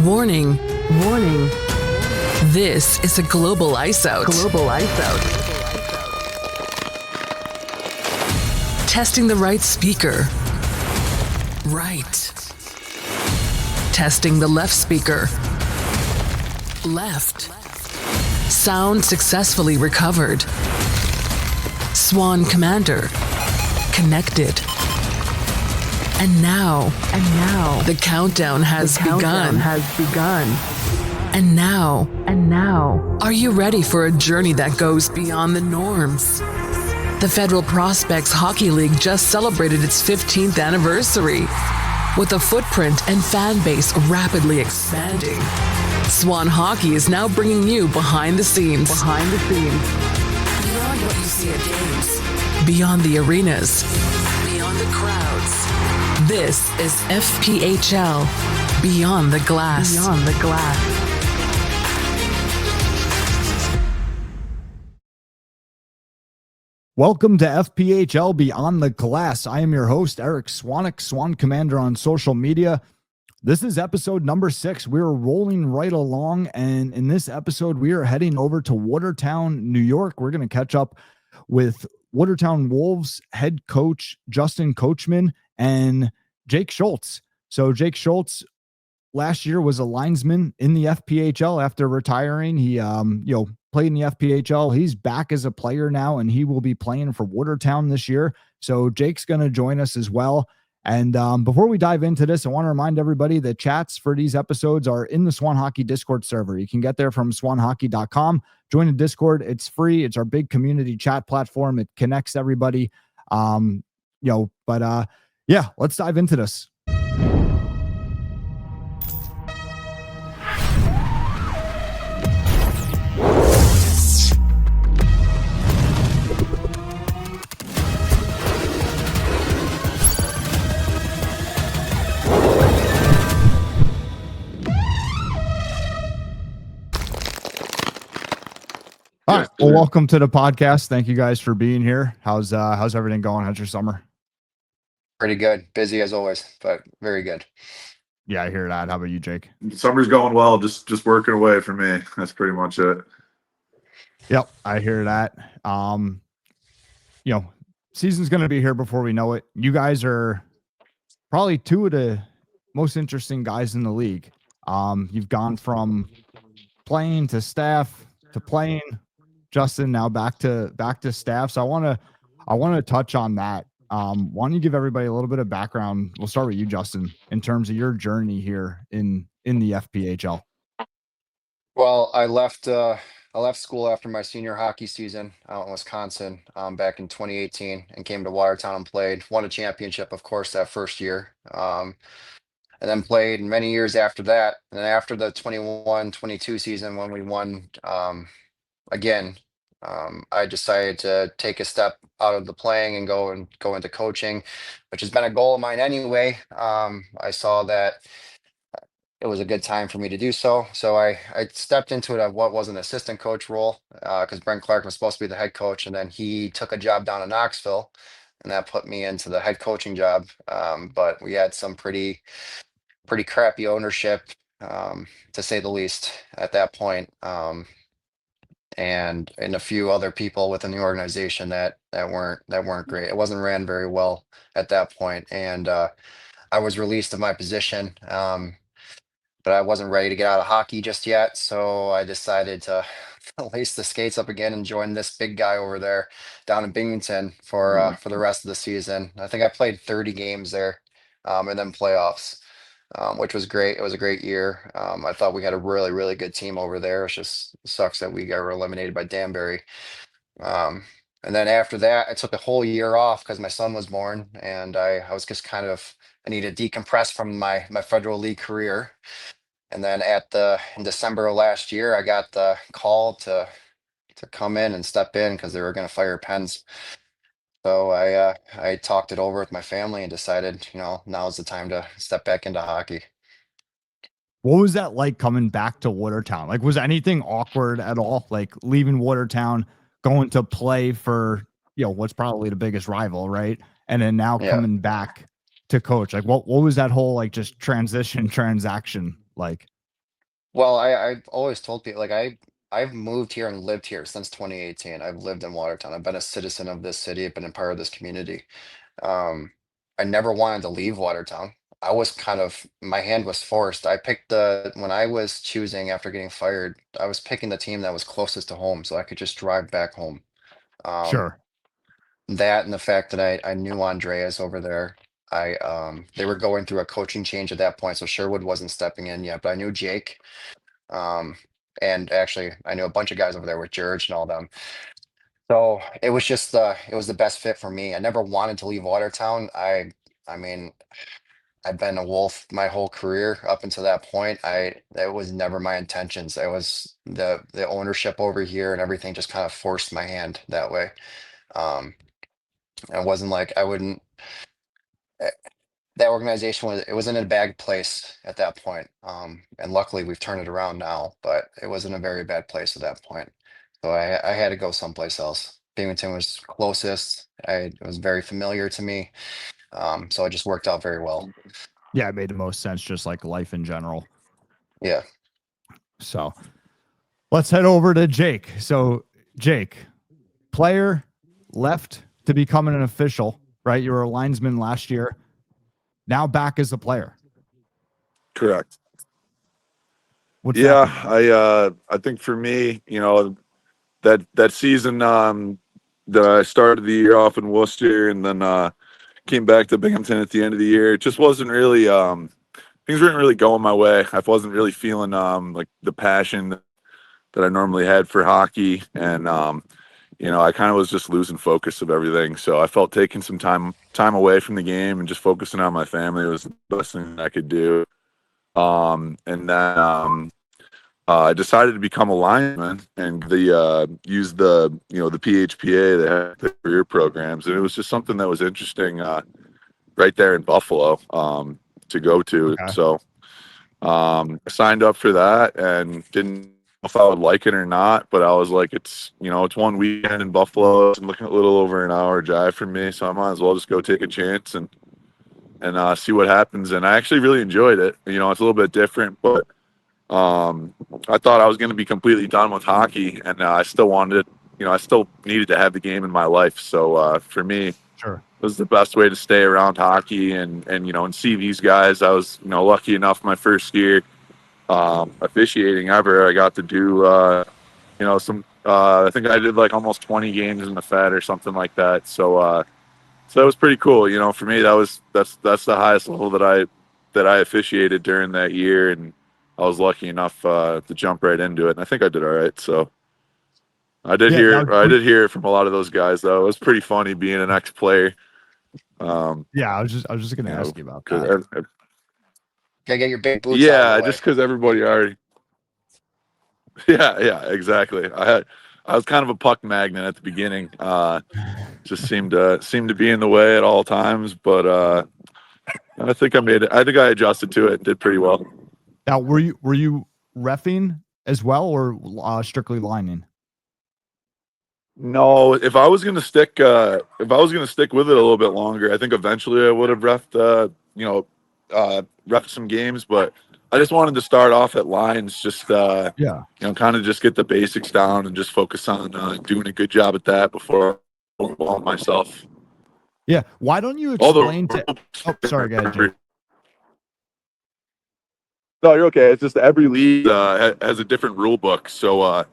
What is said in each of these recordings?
Warning, warning. This is a global ice out. Testing the right speaker. Right. Testing the left speaker. Left. Sound successfully recovered. Swan Commander. Connected. And now, the countdown has begun. And now, are you ready for a journey that goes beyond the norms? The Federal Prospects Hockey League just celebrated its 15th anniversary. With a footprint and fan base rapidly expanding, Swan Hockey is now bringing you behind the scenes. Beyond what you see at games. Beyond the arenas. Beyond the crowds. This is FPHL Beyond the Glass. Welcome to FPHL Beyond the Glass. I am your host, Eric Swanick, Swan Commander on social media. This is episode number 6. We're rolling right along, and in this episode, we are heading over to Watertown, New York. We're going to catch up with Watertown Wolves head coach Justin Coachman and Jake Schultz. So Jake Schultz last year was a linesman in the FPHL after retiring. He played in the FPHL. He's back as a player now, and he will be playing for Watertown this year. So Jake's going to join us as well. And before we dive into this, I want to remind everybody that chats for these episodes are in the Swan Hockey Discord server. You can get there from swanhockey.com. Join the Discord. It's free. It's our big community chat platform. It connects everybody. Let's dive into this. All right. Well, welcome to the podcast. Thank you guys for being here. How's everything going? How's your summer? Pretty good. Busy as always, but very good. Yeah, I hear that. How about you, Jake? Summer's going well. Just working away for me. That's pretty much it. Yep, I hear that. Season's going to be here before we know it. You guys are probably two of the most interesting guys in the league. You've gone from playing to staff to playing. Justin, now back to staff. So I want to touch on that. Why don't you give everybody a little bit of background? We'll start with you, Justin, in terms of your journey here in the FPHL. Well, I left school after my senior hockey season out in Wisconsin back in 2018 and came to Watertown and played. Won a championship, of course, that first year. And then played many years after that. And then after the 21-22 season when we won again, I decided to take a step out of the playing and go into coaching, which has been a goal of mine anyway. I saw that it was a good time for me to do so. So I stepped into it at what was an assistant coach role because Brent Clark was supposed to be the head coach, and then he took a job down in Knoxville, and that put me into the head coaching job. But we had some pretty crappy ownership, to say the least, at that point. And a few other people within the organization that weren't great. It wasn't ran very well at that point, and I was released of my position, but I wasn't ready to get out of hockey just yet. So I decided to lace the skates up again and join this big guy over there down in Binghamton for the rest of the season. I think I played 30 games there, and then playoffs. Which was great. It was a great year. I thought we had a really, really good team over there. It just sucks that we got eliminated by Danbury. And then after that, I took a whole year off because my son was born, and I was just I needed to decompress from my Federal League career. And then in December of last year, I got the call to come in and step in because they were going to fire Pens. So I talked it over with my family and decided, now's the time to step back into hockey. What was that like coming back to Watertown? Like, was anything awkward at all? Like leaving Watertown, going to play for, what's probably the biggest rival, right? And then now coming back to coach. Like what was that whole, just transaction like? Well, I've always told people like I've moved here and lived here since 2018. I've lived in Watertown. I've been a citizen of this city. I've been a part of this community. Um, I never wanted to leave Watertown. I was kind of my hand was forced. I picked the when I was choosing after getting fired, I was picking the team that was closest to home so I could just drive back home. Um, Sure. that and the fact that I knew Andreas over there. They were going through a coaching change at that point, so Sherwood wasn't stepping in yet, but I knew Jake. Um, and actually I knew a bunch of guys over there with George and all them. So it was just it was the best fit for me. I never wanted to leave Watertown. I mean, I've been a Wolf my whole career up until that point. That was never my intentions. It was the ownership over here and everything just kind of forced my hand that way. Um, it wasn't like I wouldn't. eh, That organization was in a bad place at that point. And luckily we've turned it around now, but it was in a very bad place at that point. So I had to go someplace else. Binghamton was closest. It was very familiar to me. So it just worked out very well. Yeah, it made the most sense, just like life in general. Yeah. So let's head over to Jake. So, Jake, player left to becoming an official, right? You were a linesman last year. Now back as a player. Correct. What's Yeah, that? I think for me, that season that I started the year off in Worcester and then came back to Binghamton at the end of the year, it just wasn't really things weren't really going my way. I wasn't really feeling like the passion that I normally had for hockey, and I kind of was just losing focus of everything. So I felt taking some time away from the game and just focusing on my family was the best thing I could do. And then I decided to become a lineman and use the PHPA, they have the career programs, and it was just something that was interesting right there in Buffalo to go to. Okay. So I signed up for that and didn't know if I would like it or not, but I was like, it's one weekend in Buffalo. I'm looking at a little over an hour drive from me, so I might as well just go take a chance and see what happens. And I actually really enjoyed it. It's a little bit different, but I thought I was going to be completely done with hockey, and I still wanted it. I still needed to have the game in my life. So for me, Sure. it was the best way to stay around hockey and see these guys. I was lucky enough my first year officiating ever. I got to do some. I think I did like almost 20 games in the Fed or something like that. So that was pretty cool. For me, that's the highest level that I officiated during that year, and I was lucky enough to jump right into it. And I think I did all right. So I did hear it from a lot of those guys though. It was pretty funny being an ex-player. Yeah, I was just going to ask you about that. Gotta get your big boots out of the way. Just because everybody already. Yeah, exactly. I was kind of a puck magnet at the beginning. Just seemed to be in the way at all times, but I think I made it. I think I adjusted to it and did pretty well. Now, were you reffing as well, or strictly lining? No, if I was gonna stick with it a little bit longer, I think eventually I would have reffed some games, but I just wanted to start off at lines, just kind of just get the basics down and just focus on doing a good job at that before I involve myself. Yeah. Why don't you explain sorry, guys. No, you're okay. It's just every league has a different rule book, so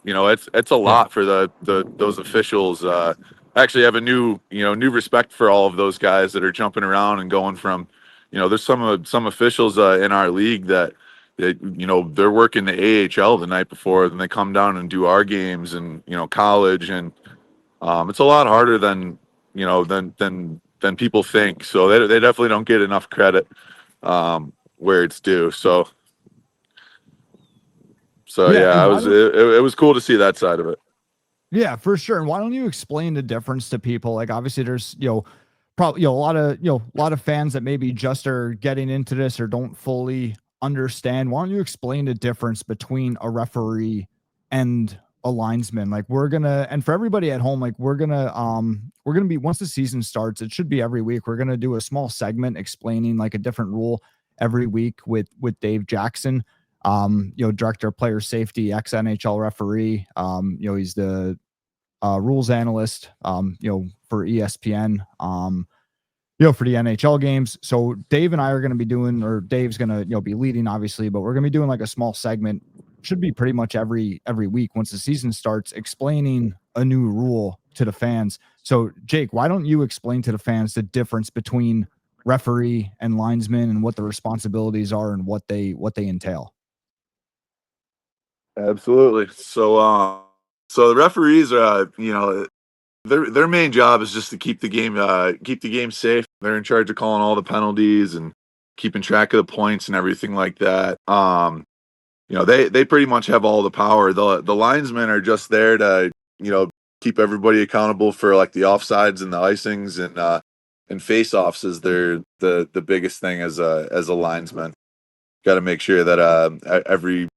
it's a lot for those officials. I actually have a new respect for all of those guys that are jumping around and going from, there's some officials in our league that they're working the AHL the night before, then they come down and do our games and college, and it's a lot harder than people think. So they definitely don't get enough credit where it's due. So yeah, it was cool to see that side of it. Yeah, for sure. And why don't you explain the difference to people? Like, obviously there's, probably, a lot of fans that maybe just are getting into this or don't fully understand. Why don't you explain the difference between a referee and a linesman? Like, and for everybody at home, like we're gonna be, once the season starts, it should be every week. We're going to do a small segment explaining like a different rule every week with Dave Jackson. Director of player safety, ex NHL referee. He's the rules analyst, for ESPN, for the NHL games. So Dave and I are going to be doing, or Dave's going to, be leading obviously, but we're going to be doing like a small segment, should be pretty much every week once the season starts, explaining a new rule to the fans. So Jake, why don't you explain to the fans the difference between referee and linesman and what the responsibilities are and what they entail? Absolutely. So the referees are, their main job is just to keep the game safe. They're in charge of calling all the penalties and keeping track of the points and everything like that. They pretty much have all the power. The linesmen are just there to, keep everybody accountable for like the offsides and the icings and face-offs is the biggest thing as a linesman. Got to make sure that every,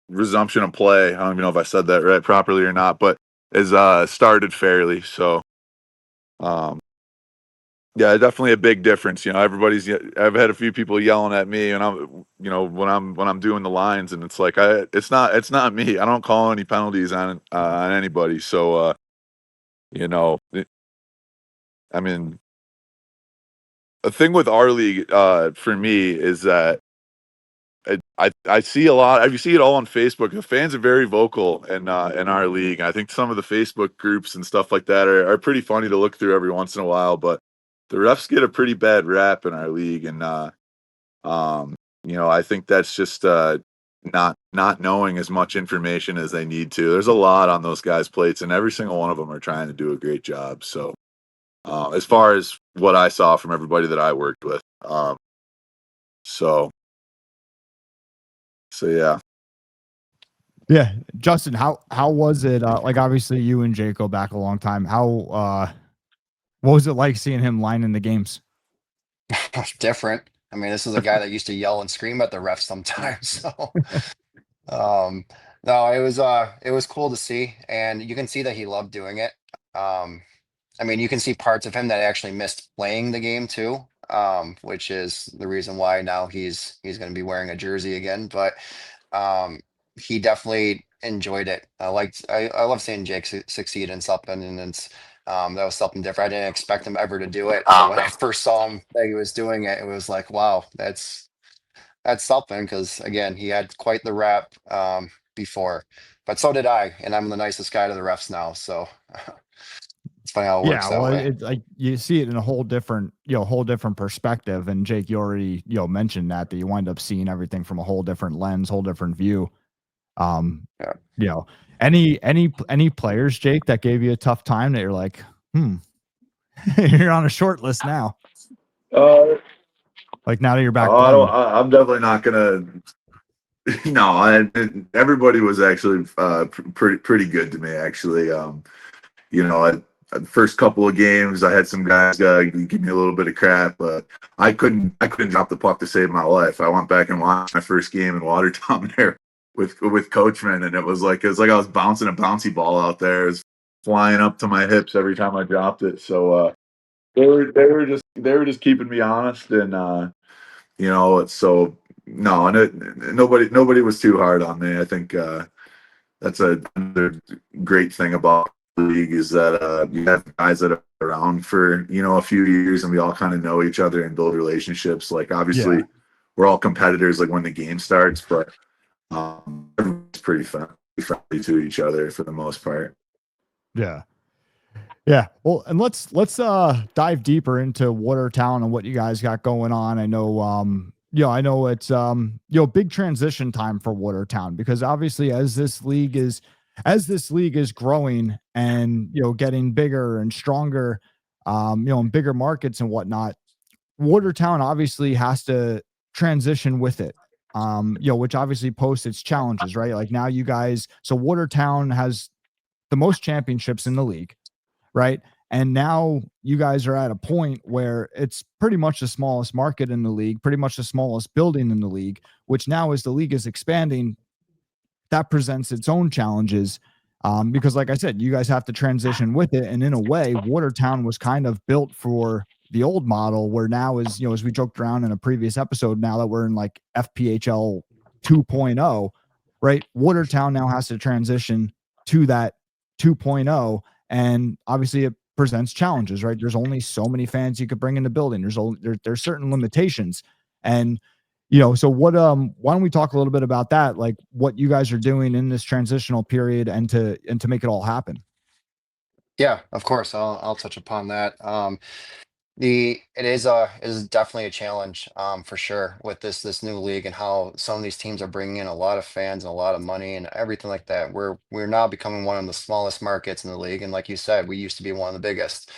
resumption of play, I don't even know if I said that right properly or not, but is started fairly. So yeah, definitely a big difference. I've had a few people yelling at me and when I'm doing the lines, and it's like it's not me. I don't call any penalties on anybody. So I mean, a thing with our league for me is that I see a lot. I see it all on Facebook. The fans are very vocal in our league. I think some of the Facebook groups and stuff like that are pretty funny to look through every once in a while. But the refs get a pretty bad rap in our league, and I think that's just not knowing as much information as they need to. There's a lot on those guys' plates, and every single one of them are trying to do a great job. So as far as what I saw from everybody that I worked with, so yeah. Yeah, Justin, how was it? Like obviously you and Jake go back a long time. How what was it like seeing him line in the games? Different. I mean, this is a guy that used to yell and scream at the refs sometimes. So, no, it was cool to see, and you can see that he loved doing it. I mean, you can see parts of him that actually missed playing the game too, which is the reason why now he's going to be wearing a jersey again. But he definitely enjoyed it. I love seeing Jake succeed in something, and it's that was something different. I didn't expect him ever to do it. So when I first saw him that he was doing it, it was like, wow, that's something. Because again, he had quite the rap before, but so did I, and I'm the nicest guy to the refs now. So it's funny how it works that way. It's like you see it in a whole different perspective. And Jake, you already mentioned that you wind up seeing everything from a whole different lens, whole different view. Yeah. Any players, Jake, that gave you a tough time that you're like, you're on a short list now. Like now that you're back. I'm definitely not gonna. No, everybody was actually pretty good to me. Actually, the first couple of games, I had some guys give me a little bit of crap, but I couldn't drop the puck to save my life. I went back and watched my first game in Watertown there with Coachman, and it was like I was bouncing a bouncy ball out there. It was flying up to my hips every time I dropped it. So they were just keeping me honest, and so no, nobody was too hard on me. I think that's another great thing about the league is that you have guys that are around for a few years, and we all kind of know each other and build relationships. Like obviously, we're all competitors. Like when the game starts, but everyone's pretty friendly to each other for the most part. Yeah. Well, and let's dive deeper into Watertown and what you guys got going on. I know I know it's big transition time for Watertown, because obviously as this league is growing and getting bigger and stronger, in bigger markets and whatnot, Watertown obviously has to transition with it. Which obviously posts its challenges, right? Like now you guys, so Watertown has the most championships in the league, right? And now you guys are at a point where it's pretty much the smallest market in the league, pretty much the smallest building in the league, which now as the league is expanding, that presents its own challenges. Because like I said, you guys have to transition with it. And in a way, Watertown was kind of built for the old model where now is, as we joked around in a previous episode, now that we're in like FPHL 2.0, right? Watertown now has to transition to that 2.0. And obviously it presents challenges, right? There's only so many fans you could bring in the building. There's certain limitations. And, so why don't we talk a little bit about that? Like what you guys are doing in this transitional period and to make it all happen. Yeah, of course. I'll touch upon that. It is definitely a challenge, for sure, with this new league and how some of these teams are bringing in a lot of fans and a lot of money and everything like that. We're now becoming one of the smallest markets in the league, and like you said, we used to be one of the biggest.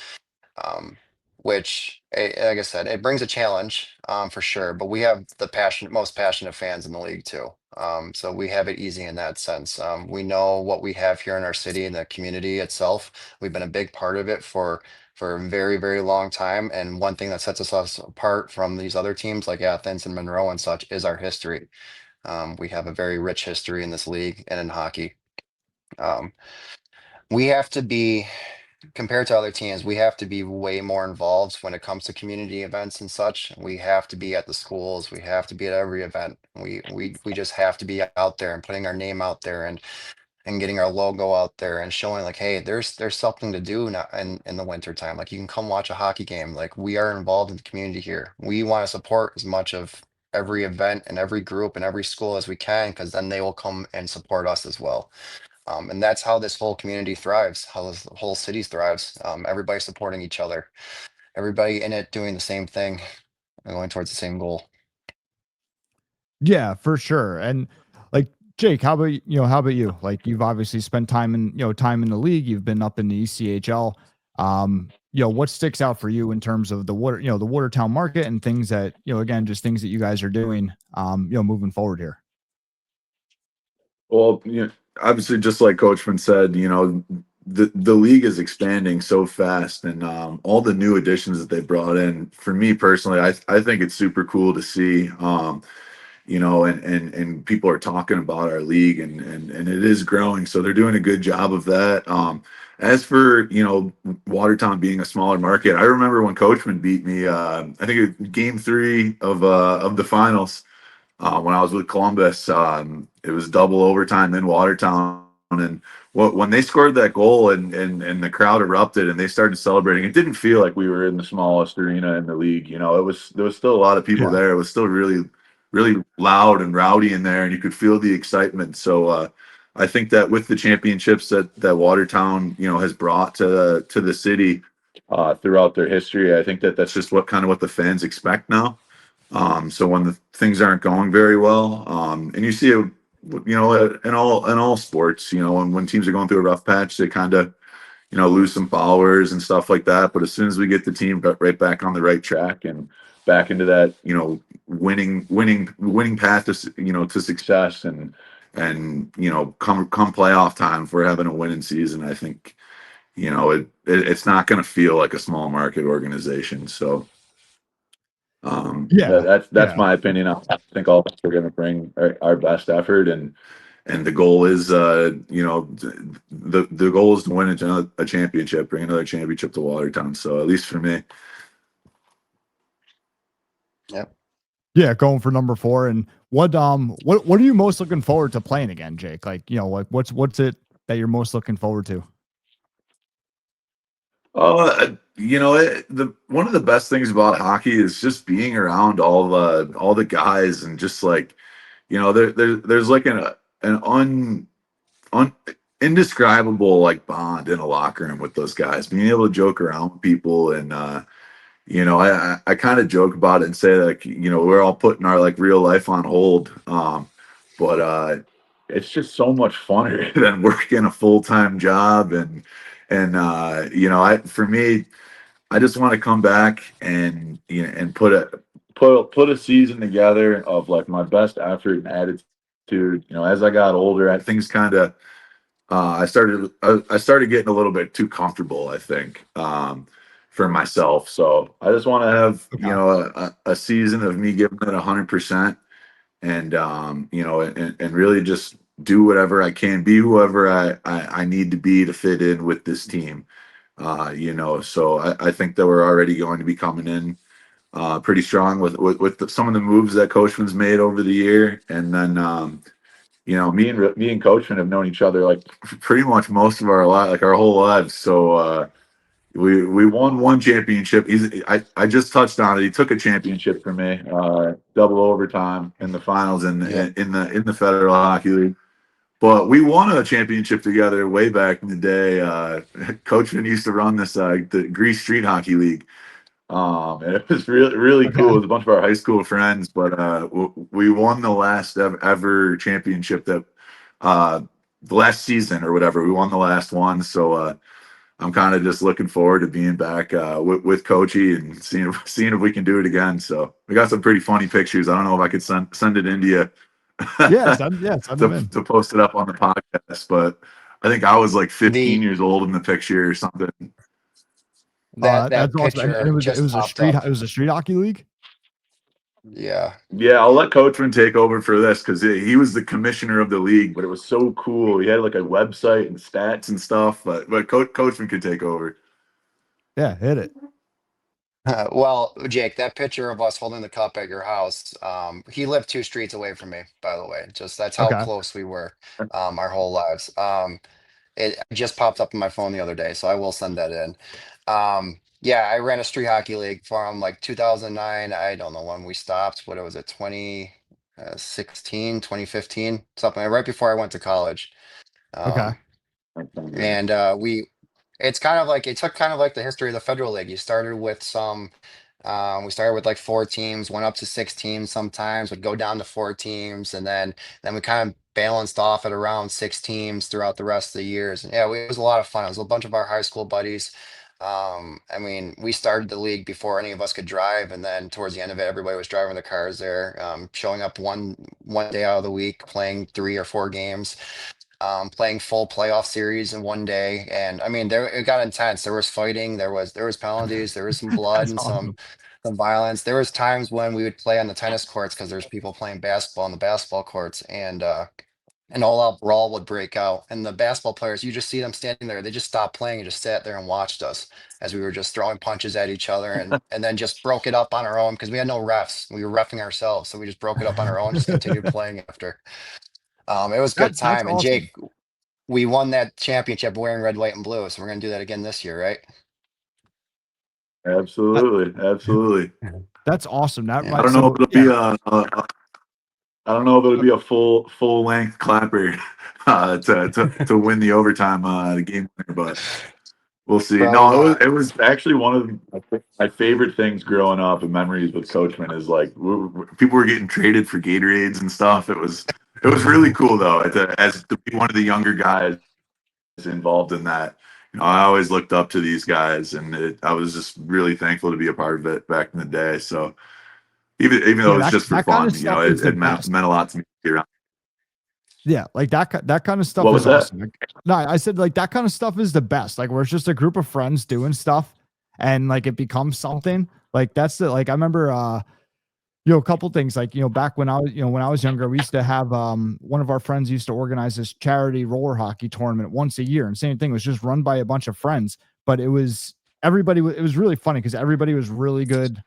um, which, like I said, it brings a challenge, for sure. But we have the most passionate fans in the league too. So we have it easy in that sense. We know what we have here in our city and the community itself. We've been a big part of it for a very, very long time. And one thing that sets us apart from these other teams like Athens and Monroe and such is our history. We have a very rich history in this league and in hockey. Um, we have to be Compared to other teams, we have to be way more involved when it comes to community events and such. We have to be at the schools. We have to be at every event. We just have to be out there and putting our name out there and getting our logo out there and showing like, hey, there's something to do now in the winter time. Like you can come watch a hockey game. Like we are involved in the community here. We want to support as much of every event and every group and every school as we can, because then they will come and support us as well. And that's how this whole community thrives, how this whole city thrives. Everybody supporting each other, everybody in it doing the same thing, and going towards the same goal. Yeah, for sure. And like Jake, how about you? Like you've obviously spent time in the league. You've been up in the ECHL. What sticks out for you in terms of the Watertown market and things that, again, just things that you guys are doing, moving forward here. Well, obviously, just like Coachman said, the league is expanding so fast, and all the new additions that they brought in. For me personally, I think it's super cool to see. And people are talking about our league, and it is growing. So they're doing a good job of that. As for Watertown being a smaller market, I remember when Coachman beat me. I think game 3 of the finals. When I was with Columbus, it was double overtime in Watertown, and when they scored that goal and the crowd erupted and they started celebrating, it didn't feel like we were in the smallest arena in the league. There was still a lot of people there. It was still really, really loud and rowdy in there, and you could feel the excitement. So I think that with the championships that Watertown has brought to the city throughout their history, I think that's just what the fans expect now. So when the things aren't going very well, and you see it, in all sports, when teams are going through a rough patch, they kind of, lose some followers and stuff like that. But as soon as we get the team right back on the right track and back into that, winning path to success and come playoff time, if we're having a winning season, I think, it's not going to feel like a small market organization. So. That's my opinion. I think all of us are going to bring our best effort, and the goal is, the goal is to win a championship, bring another championship to Watertown. So at least for me. Yep. Yeah, going for number 4. And what are you most looking forward to playing again, Jake? Like, what's it that you're most looking forward to? One of the best things about hockey is just being around all the guys, and just like, there's like an indescribable like bond in a locker room with those guys, being able to joke around with people. And I kind of joke about it and say that, like, we're all putting our like real life on hold, but it's just so much funner than working a full-time job. For me, I just want to come back and put a season together of like my best effort and attitude. As I got older, things kind of I started getting a little bit too comfortable, I think, for myself. So I just want to have a season of me giving it 100%, and and really just do whatever I can, be whoever I need to be to fit in with this team. So I think that we're already going to be coming in pretty strong with some of the moves that Coachman's made over the year. And then, me and Coachman have known each other like pretty much most of our whole lives. So we won one championship. I just touched on it. He took a championship from me, double overtime in the finals Yep. in the Federal Hockey League. But we won a championship together way back in the day. Coachman used to run the Grease Street Hockey League, and it was really really cool. Okay. It was a bunch of our high school friends, but we won the last ever championship uh, the last season or whatever. We won the last one, so I'm kind of just looking forward to being back with Coachy and seeing if we can do it again. So we got some pretty funny pictures. I don't know if I could send it into you Send them in. to post it up on the podcast, but I think I was like 15 The years old in the picture or something. That's that awesome. And picture it just was a popped up. it was a street hockey league. Yeah. Yeah, I'll let Coachman take over for this because he was the commissioner of the league, but it was so cool. He had like a website and stats and stuff, but Coachman could take over. Yeah, hit it. Well, Jake, that picture of us holding the cup at your house, he lived 2 streets away from me, by the way. Just that's how Okay. close we were, our whole lives. It just popped up on my phone the other day, so I will send that in. Yeah, I ran a street hockey league from like 2009. I don't know when we stopped. What was it, 2016, 2015, something right before I went to college. Okay. Um, and it's kind of like it took kind of like the history of the Federal League. You started with we started with like 4 teams, went up to 6 teams sometimes, would go down to 4 teams, and then we kind of balanced off at around 6 teams throughout the rest of the years. And yeah, it was a lot of fun. It was a bunch of our high school buddies. I mean, we started the league before any of us could drive, and then towards the end of it, everybody was driving the cars there, showing up one day out of the week, playing 3 or 4 games, playing full playoff series in one day. And I mean, there it got intense. There was fighting, there was penalties, there was some blood That's and some awesome. some violence. There was times when we would play on the tennis courts because there's people playing basketball on the basketball courts, and an all-out brawl would break out. And the basketball players, you just see them standing there. They just stopped playing and just sat there and watched us as we were just throwing punches at each other, and then just broke it up on our own because we had no refs. We were refing ourselves, so we just broke it up on our own. Just continued playing after. It was a good That's time. And awesome. Jake, we won that championship wearing red, white, and blue. So we're gonna do that again this year, right? That, Absolutely. that's awesome. That Yeah. I right. don't know if So it'll be yeah. I don't know if it'll be a full length clapper to win the overtime game winner, but we'll see. Probably No, not. it was actually one of my favorite things growing up and memories with Coachman is like people were getting traded for Gatorades and stuff. It was really cool though. As to be one of the younger guys involved in that, I always looked up to these guys, and I was just really thankful to be a part of it back in the day. So even though Yeah, it was that just for that kind fun, of stuff is the it meant, best. meant a lot to me to be around. Yeah, like that kind of stuff What was is that? awesome. Like, no, I said like that kind of stuff is the best. Like where it's just a group of friends doing stuff and like it becomes something. Like that's the like I remember a couple things like back when when I was younger, we used to have one of our friends used to organize this charity roller hockey tournament once a year. And same thing, it was just run by a bunch of friends, but it was it was really funny because everybody was really good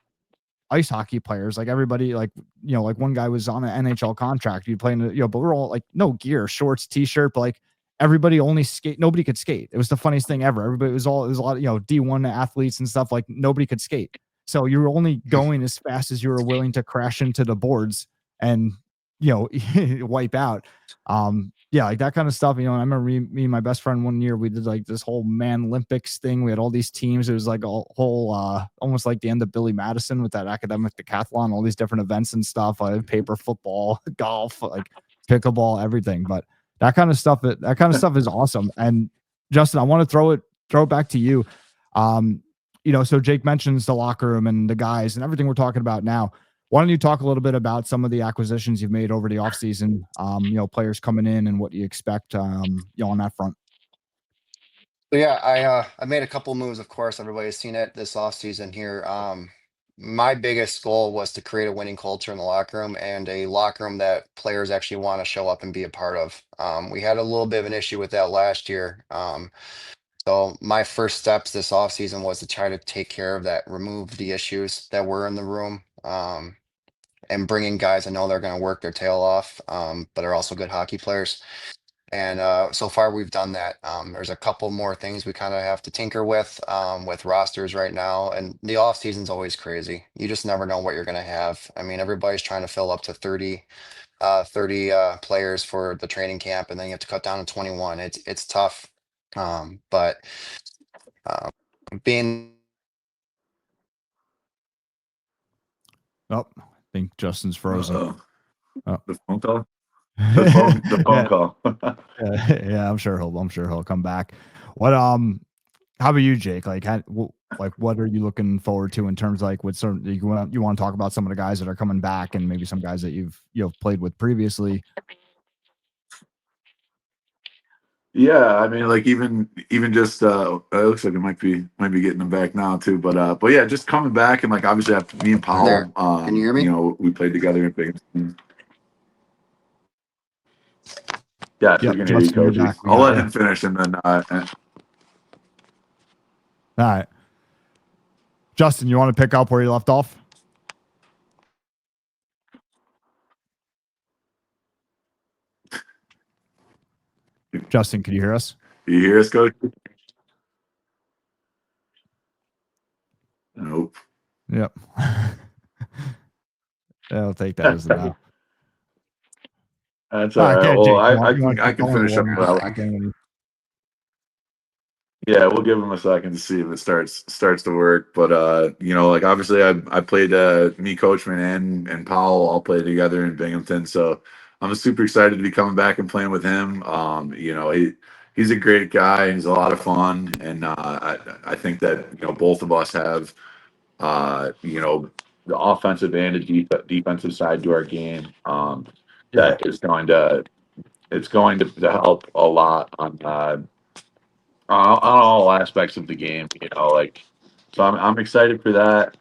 ice hockey players. Like everybody, like like one guy was on an NHL contract. You play in but we're all like no gear, shorts, t-shirt, but like everybody only skate. Nobody could skate. It was the funniest thing ever. Everybody it was a lot of D1 athletes and stuff. Like nobody could skate. So you were only going as fast as you were willing to crash into the boards and wipe out. Yeah, like that kind of stuff. And I remember me and my best friend one year we did like this whole man Olympics thing. We had all these teams. It was like a whole almost like the end of Billy Madison with that academic decathlon, all these different events and stuff, like paper football, golf, like pickleball, everything. But that kind of stuff is awesome. And Justin, I want to throw it back to you. So Jake mentions the locker room and the guys and everything we're talking about now. Why don't you talk a little bit about some of the acquisitions you've made over the offseason, players coming in and what you expect, on that front? So yeah, I made a couple moves. Of course, everybody's seen it this off season here. My biggest goal was to create a winning culture in the locker room and a locker room that players actually want to show up and be a part of. We had a little bit of an issue with that last year. So my first steps this offseason was to try to take care of that, remove the issues that were in the room, and bring in guys I know they're going to work their tail off, but are also good hockey players. And so far, we've done that. There's a couple more things we kind of have to tinker with rosters right now. And the off season's always crazy. You just never know what you're going to have. I mean, everybody's trying to fill up to 30 players for the training camp, and then you have to cut down to 21. It's tough. But uh, being Oh, I think Justin's frozen. Oh. The phone call. The phone Yeah. call. Yeah, I'm sure he'll come back. What how about you, Jake? Like what are you looking forward to in terms of like with certain you want to talk about some of the guys that are coming back and maybe some guys that you've played with previously? Yeah, I mean, like even just it looks like it might be getting them back now too, but yeah, just coming back and like obviously after me and there. Powell, Can you hear me? we played together in Binghamton. Yeah, so Yep, we can hear you, Justin, you're Cozy. back. We I'll got let you. him finish and then All right. Justin, you want to pick up where you left off? Justin, can you hear us? you hear us, Coach? Nope. Yep. I'll take that as a no. That's all right. Okay, Well, Jake, I can finish up. Yeah, we'll give him a second to see if it starts to work. But like obviously I played me, Coachman and Powell all played together in Binghamton. So I'm super excited to be coming back and playing with him. He's a great guy, he's a lot of fun. And I think that both of us have the offensive and the defensive side to our game. That is going to help a lot on all aspects of the game, so I'm excited for that.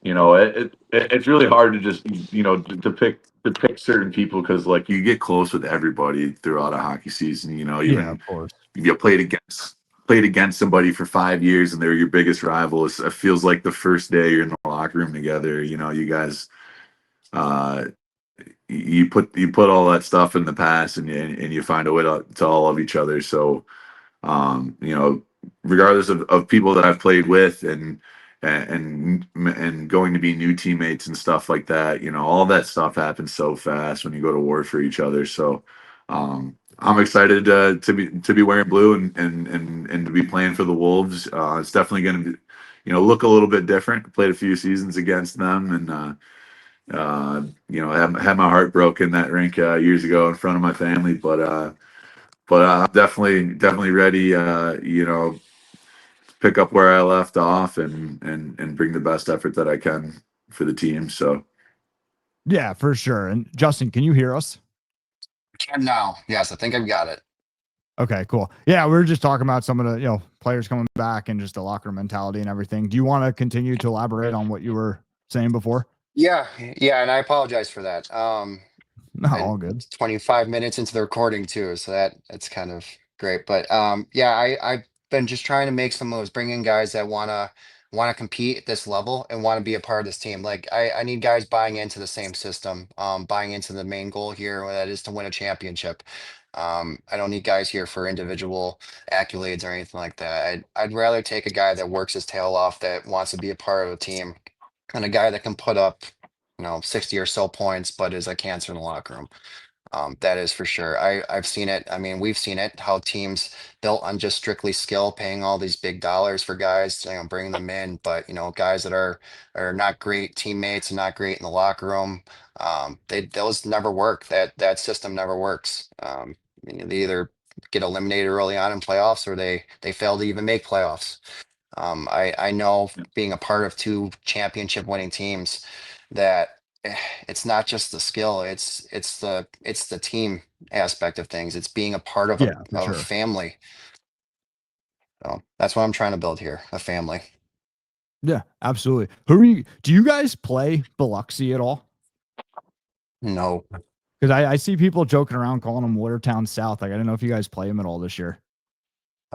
It's really hard to just to pick certain people because like you get close with everybody throughout a hockey season. Yeah, Even of course. you played against somebody for 5 years and they're your biggest rival. It feels like the first day you're in the locker room together. You guys, uh, you put all that stuff in the past and you find a way to all love each other. So um, you know, regardless of people that I've played with and going to be new teammates and stuff like that, all that stuff happens so fast when you go to war for each other. So I'm excited to be wearing blue and to be playing for the Wolves. It's definitely going to be, look a little bit different. Played a few seasons against them and had my heart broken that rink years ago in front of my family, but I'm definitely ready. Pick up where I left off and bring the best effort that I can for the team. So Yeah, for sure. And Justin, can you hear us? Can now. Yes, I think I've got it. Okay, cool. Yeah, we were just talking about some of the players coming back and just the locker room mentality and everything. Do you want to continue to elaborate on what you were saying before? Yeah, yeah, and I apologize for that. No, And all good. 25 minutes into the recording too, so that's kind of great. But yeah, I've been just trying to make some moves, bring in guys that wanna compete at this level and want to be a part of this team. Like I need guys buying into the same system, buying into the main goal here, that is to win a championship. I don't need guys here for individual accolades or anything like that. I'd rather take a guy that works his tail off, that wants to be a part of a team, and a guy that can put up 60 or so points, but is a cancer in the locker room. That is for sure. I've seen it. I mean, we've seen it, how teams built on just strictly skill, paying all these big dollars for guys, bringing them in, but guys that are not great teammates and not great in the locker room, those never work. That system never works. They either get eliminated early on in playoffs or they fail to even make playoffs. I know being a part of two championship winning teams that it's not just the skill, it's the team aspect of things. It's being a part of Yeah, for a sure. family. So that's what I'm trying to build here, a family. Yeah, absolutely. Do you guys play Biloxi at all? No. Because I see people joking around calling them Watertown South. Like, I don't know if you guys play them at all this year.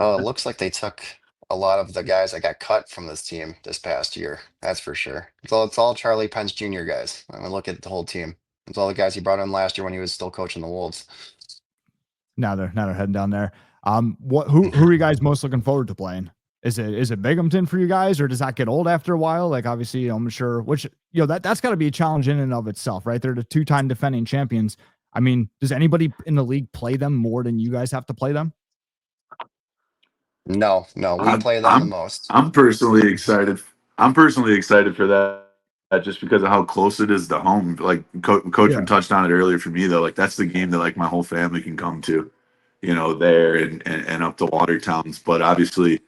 Oh, it looks like they took a lot of the guys that got cut from this team this past year. That's for sure. It's all Charlie Pence Jr. guys. I mean, look at the whole team. It's all the guys he brought in last year when he was still coaching the Wolves. Now they're heading down there. Who are you guys most looking forward to playing? Is it Binghamton for you guys, or does that get old after a while? Like, obviously, I'm sure, which, that's got to be a challenge in and of itself, right? They're the 2-time defending champions. I mean, does anybody in the league play them more than you guys have to play them? No, we play them the most. I'm personally excited. I'm personally excited for that just because of how close it is to home. Like Coachman touched on it earlier for me though. Like that's the game that like my whole family can come to, there and up to Watertowns. But obviously,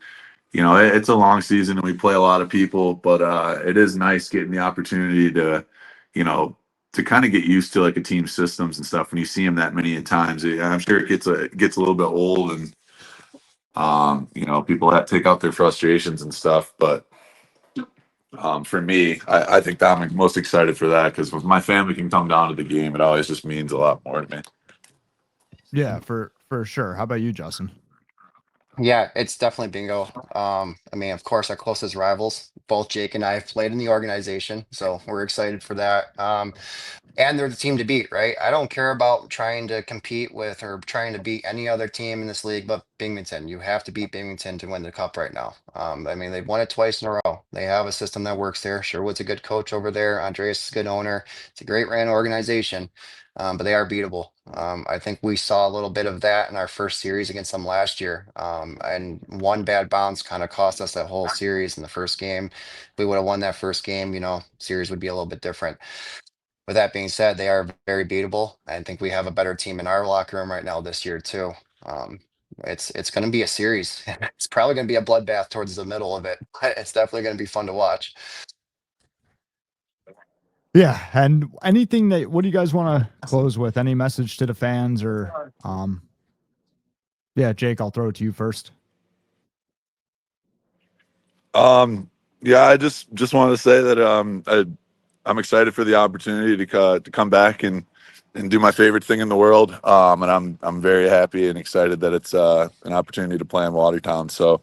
it's a long season and we play a lot of people. But it is nice getting the opportunity to, to kind of get used to like a team systems and stuff. When you see them that many times, I'm sure it gets a little bit old and. People that take out their frustrations and stuff, but for me, I think that I'm most excited for that because if my family can come down to the game, it always just means a lot more to me. Yeah, for sure. How about you, Justin? Yeah, it's definitely bingo. I mean, of course, our closest rivals, both Jake and I have played in the organization, so we're excited for that. And they're the team to beat, right? I don't care about trying to compete with or trying to beat any other team in this league but Binghamton. You have to beat Binghamton to win the cup right now. I mean, they've won it twice in a row. They have a system that works there. Sherwood's a good coach over there. Andreas is a good owner. It's a great ran organization, but they are beatable. I think we saw a little bit of that in our first series against them last year. And one bad bounce kind of cost us that whole series in the first game. If we would have won that first game, series would be a little bit different. With that being said, they are very beatable. I think we have a better team in our locker room right now this year too. It's going to be a series. It's probably going to be a bloodbath towards the middle of it. It's definitely going to be fun to watch. Yeah, and what do you guys want to close with? Any message to the fans or yeah, Jake, I'll throw it to you first. Yeah, I just wanted to say that I'm excited for the opportunity to come back and do my favorite thing in the world. And I'm very happy and excited that it's an opportunity to play in Watertown. So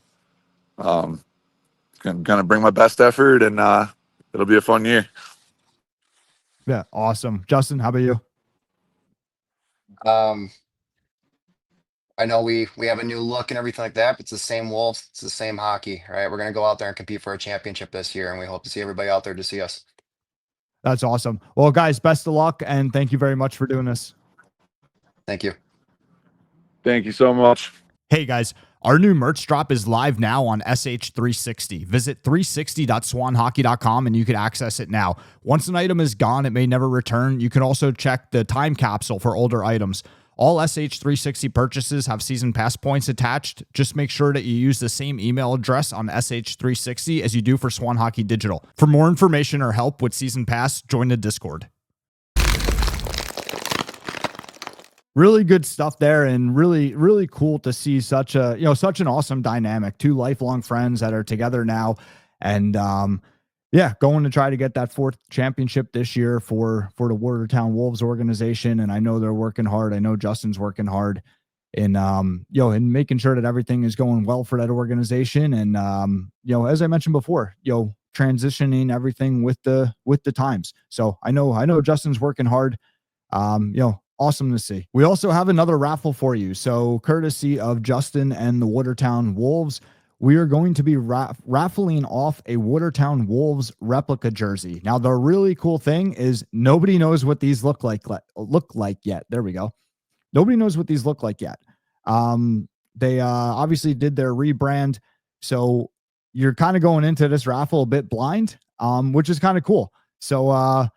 gonna bring my best effort and it'll be a fun year. Yeah, awesome. Justin, how about you? I know we have a new look and everything like that, but it's the same Wolves, it's the same hockey, right? We're gonna go out there and compete for a championship this year, and we hope to see everybody out there to see us. That's awesome. Well, guys, best of luck and thank you very much for doing this. Thank you. Thank you so much. Hey guys, our new merch drop is live now on SH360. Visit 360.swanhockey.com and you can access it now. Once an item is gone, it may never return. You can also check the time capsule for older items. All SH360 purchases have season pass points attached. Just make sure that you use the same email address on SH360 as you do for Swan Hockey Digital. For more information or help with season pass, join the Discord. Really good stuff there, and really, really cool to see such an awesome dynamic. 2 lifelong friends that are together now, and going to try to get that 4th championship this year for the Watertown Wolves organization. And I know they're working hard. I know Justin's working hard in in making sure that everything is going well for that organization. And as I mentioned before, transitioning everything with the times. So I know Justin's working hard. Awesome to see. We also have another raffle for you. So courtesy of Justin and the Watertown Wolves, we are going to be raffling off a Watertown Wolves replica jersey. Now, the really cool thing is nobody knows what these look like yet. There we go. Nobody knows what these look like yet. They obviously did their rebrand. So you're kind of going into this raffle a bit blind, which is kind of cool. So,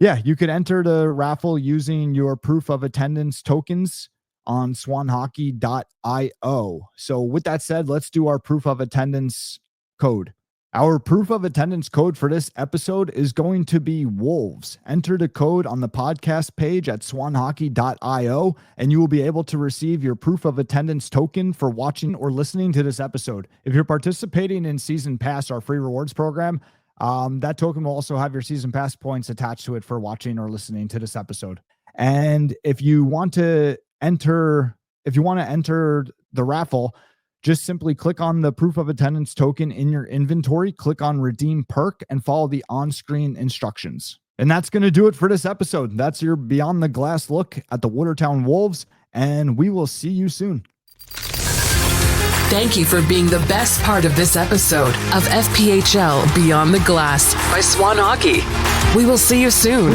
you could enter the raffle using your proof of attendance tokens on swanhockey.io. So with that said, let's do our proof of attendance code. Our proof of attendance code for this episode is going to be Wolves. Enter the code on the podcast page at swanhockey.io, and you will be able to receive your proof of attendance token for watching or listening to this episode. If you're participating in Season Pass, our free rewards program, that token will also have your season pass points attached to it for watching or listening to this episode. And if you want to enter the raffle, Just simply click on the proof of attendance token in your inventory, click on redeem perk, and follow the on-screen instructions. And that's going to do it for this episode. That's your Beyond the Glass look at the Watertown Wolves, and we will see you soon. Thank you for being the best part of this episode of FPHL Beyond the Glass by Swan Hockey. We will see you soon.